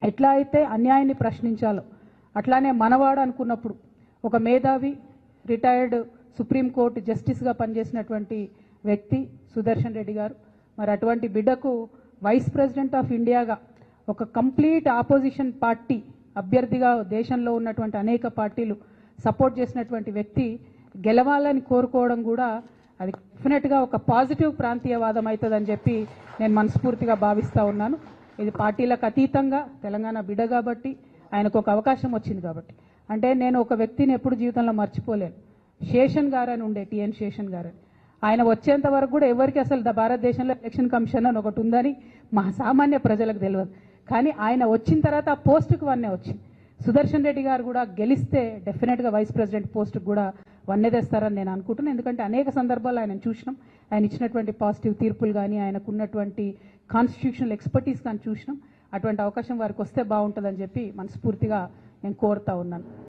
ఎట్లా అయితే అన్యాయాన్ని ప్రశ్నించాలో అట్లానే మనవాడు అనుకున్నప్పుడు ఒక మేధావి రిటైర్డ్ సుప్రీంకోర్టు జస్టిస్గా పనిచేసినటువంటి వ్యక్తి సుదర్శన్ రెడ్డి గారు, మరి అటువంటి బిడ్డకు వైస్ ప్రెసిడెంట్ ఆఫ్ ఇండియాగా ఒక కంప్లీట్ ఆపోజిషన్ పార్టీ అభ్యర్థిగా దేశంలో ఉన్నటువంటి అనేక పార్టీలు సపోర్ట్ చేసినటువంటి వ్యక్తి గెలవాలని కోరుకోవడం కూడా అది డెఫినెట్గా ఒక పాజిటివ్ ప్రాంతీయవాదం అవుతుందని చెప్పి నేను మనస్ఫూర్తిగా భావిస్తూ ఉన్నాను. ఇది పార్టీలకు అతీతంగా తెలంగాణ బిడ్డ కాబట్టి ఆయనకు ఒక అవకాశం వచ్చింది కాబట్టి. అంటే నేను ఒక వ్యక్తిని ఎప్పుడు జీవితంలో మర్చిపోలేను. శేషన్ గారు అని ఉండే, టిఎన్ శేషన్ గారు అని. ఆయన వచ్చేంత వరకు కూడా ఎవరికి అసలు భారతదేశంలో ఎలక్షన్ కమిషన్ అని ఒకటి ఉందని మా సామాన్య ప్రజలకు తెలియదు. కానీ ఆయన వచ్చిన తర్వాత ఆ పోస్టుకు వన్నే వచ్చింది. సుదర్శన్ రెడ్డి గారు కూడా గెలిస్తే డెఫినెట్గా వైస్ ప్రెసిడెంట్ పోస్టుకు కూడా వన్నే తెస్తారని నేను అనుకుంటున్నాను. ఎందుకంటే అనేక సందర్భాల్లో ఆయన చూసినాం, ఆయన ఇచ్చినటువంటి పాజిటివ్ తీర్పులు కానీ ఆయనకు ఉన్నటువంటి కాన్స్టిట్యూషనల్ ఎక్స్పర్టీస్ కానీ చూసినాం. అటువంటి అవకాశం వారికి వస్తే బాగుంటుందని చెప్పి మనస్ఫూర్తిగా నేను కోరుతా ఉన్నాను.